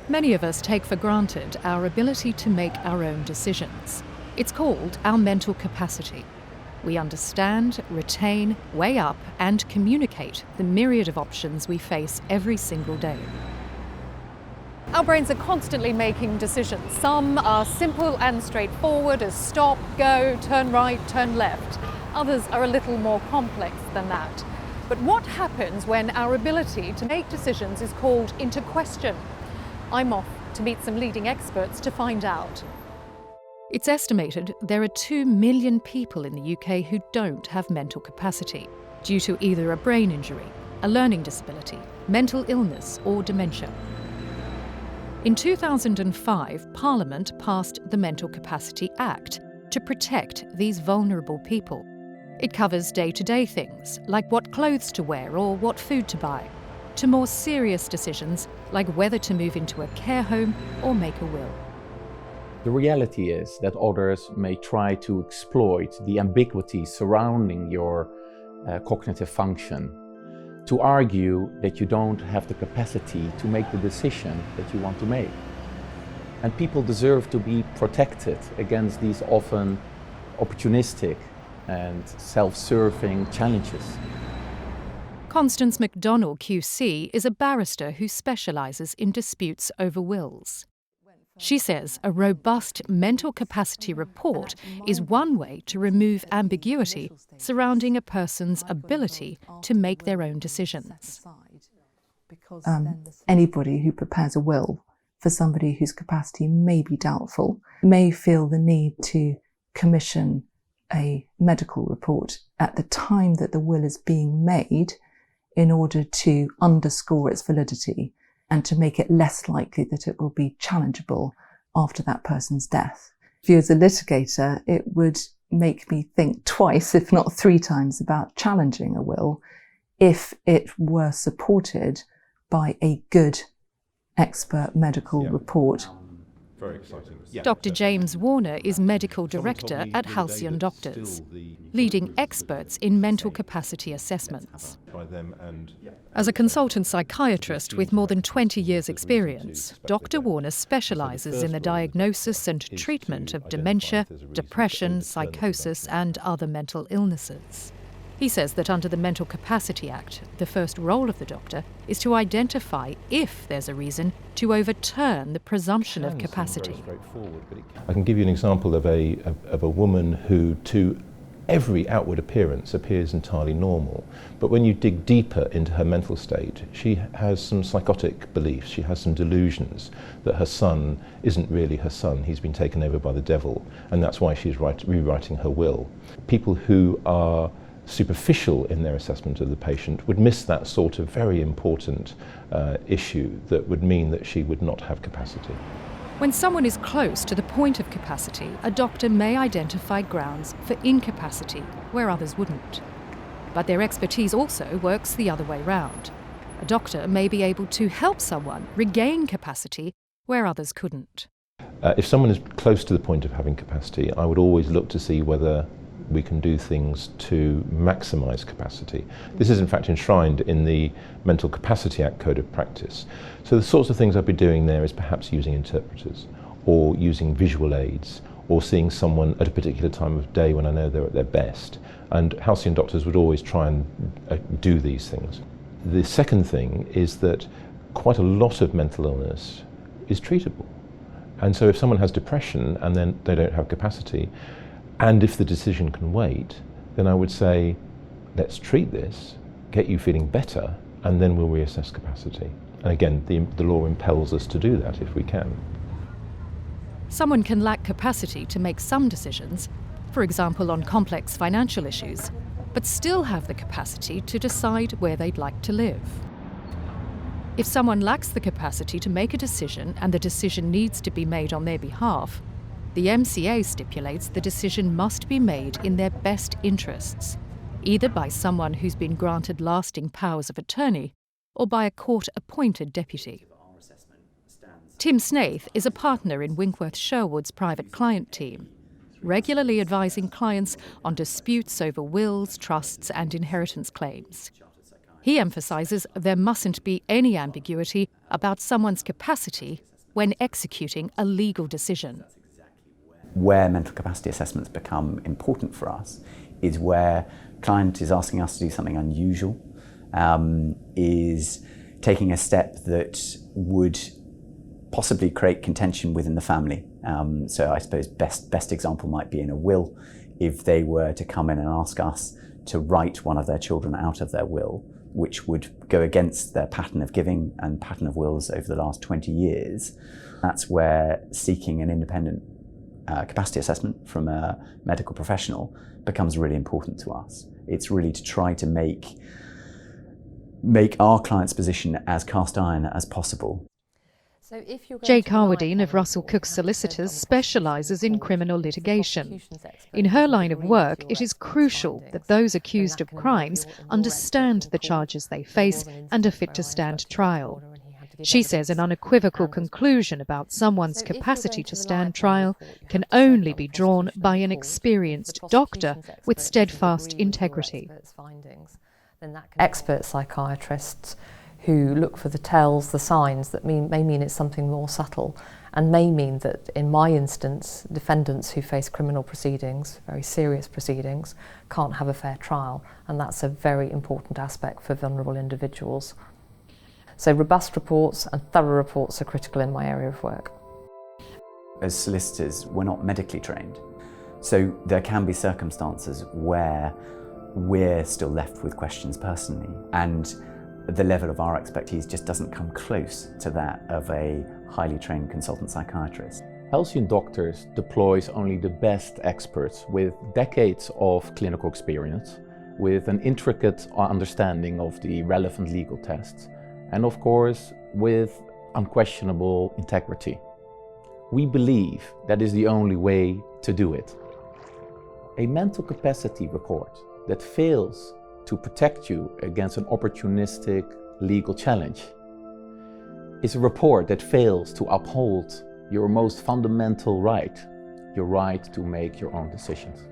Many of us take for granted our ability to make our own decisions. It's called our mental capacity. We understand, retain, weigh up, and communicate the myriad of options we face every single day. Our brains are constantly making decisions. Some are simple and straightforward as stop, go, turn right, turn left. Others are a little more complex than that. But what happens when our ability to make decisions is called into question? I'm off to meet some leading experts to find out. It's estimated there are 2 million people in the UK who don't have mental capacity due to either a brain injury, a learning disability, mental illness or dementia. In 2005, Parliament passed the Mental Capacity Act to protect these vulnerable people. It covers day-to-day things like what clothes to wear or what food to buy, to more serious decisions like whether to move into a care home or make a will. The reality is that others may try to exploit the ambiguity surrounding your cognitive function to argue that you don't have the capacity to make the decision that you want to make. And people deserve to be protected against these often opportunistic and self-serving challenges. Constance McDonnell QC is a barrister who specialises in disputes over wills. She says a robust mental capacity report is one way to remove ambiguity surrounding a person's ability to make their own decisions. Anybody who prepares a will for somebody whose capacity may be doubtful may feel the need to commission a medical report at the time that the will is being made in order to underscore its validity and to make it less likely that it will be challengeable after that person's death. If you as a litigator, it would make me think twice, if not 3 times, about challenging a will if it were supported by a good expert medical report. Very exciting. Dr. James Warner is Medical Director at Halcyon Doctors, leading experts in mental capacity assessments. As a consultant psychiatrist with more than 20 years' experience, Dr. Warner specialises in the diagnosis and treatment of dementia, depression, psychosis and other mental illnesses. He says that under the Mental Capacity Act, the first role of the doctor is to identify if there's a reason to overturn the presumption of capacity. I can give you an example of a woman who, to every outward appearance, appears entirely normal. But when you dig deeper into her mental state, she has some psychotic beliefs, she has some delusions that her son isn't really her son, he's been taken over by the devil, and that's why she's rewriting her will. People who are superficial in their assessment of the patient would miss that sort of very important issue that would mean that she would not have capacity. When someone is close to the point of capacity, a doctor may identify grounds for incapacity where others wouldn't. But their expertise also works the other way round. A doctor may be able to help someone regain capacity where others couldn't. If someone is close to the point of having capacity, I would always look to see whether we can do things to maximise capacity. This is in fact enshrined in the Mental Capacity Act Code of Practice. So the sorts of things I'd be doing there is perhaps using interpreters, or using visual aids, or seeing someone at a particular time of day when I know they're at their best. And Halcyon doctors would always try and do these things. The second thing is that quite a lot of mental illness is treatable. And so if someone has depression and then they don't have capacity, and if the decision can wait, then I would say, let's treat this, get you feeling better, and then we'll reassess capacity. And again, the law impels us to do that if we can. Someone can lack capacity to make some decisions, for example on complex financial issues, but still have the capacity to decide where they'd like to live. If someone lacks the capacity to make a decision and the decision needs to be made on their behalf, the MCA stipulates the decision must be made in their best interests, either by someone who's been granted lasting powers of attorney or by a court-appointed deputy. Tim Snaith is a partner in Winkworth Sherwood's private client team, regularly advising clients on disputes over wills, trusts and inheritance claims. He emphasises there mustn't be any ambiguity about someone's capacity when executing a legal decision. Where mental capacity assessments become important for us is where client is asking us to do something unusual, is taking a step that would possibly create contention within the family. So I suppose best example might be in a will. If they were to come in and ask us to write one of their children out of their will, which would go against their pattern of giving and pattern of wills over the last 20 years, that's where seeking an independent capacity assessment from a medical professional becomes really important to us. It's really to try to make our client's position as cast iron as possible. Jake Harwadine of Russell Cook Solicitors specialises in criminal litigation. In her line of work, it is crucial that those accused of crimes understand the charges they face and are fit to stand trial. She says an unequivocal conclusion about someone's capacity to stand trial can only be drawn by an experienced doctor with steadfast integrity. Expert psychiatrists who look for the tells, the signs that may mean it's something more subtle, and may mean that, in my instance, defendants who face criminal proceedings, very serious proceedings, can't have a fair trial, and that's a very important aspect for vulnerable individuals. So robust reports and thorough reports are critical in my area of work. As solicitors, we're not medically trained, so there can be circumstances where we're still left with questions personally, and the level of our expertise just doesn't come close to that of a highly trained consultant psychiatrist. Halcyon Doctors deploys only the best experts with decades of clinical experience, with an intricate understanding of the relevant legal tests, and of course, with unquestionable integrity. We believe that is the only way to do it. A mental capacity report that fails to protect you against an opportunistic legal challenge is a report that fails to uphold your most fundamental right, your right to make your own decisions.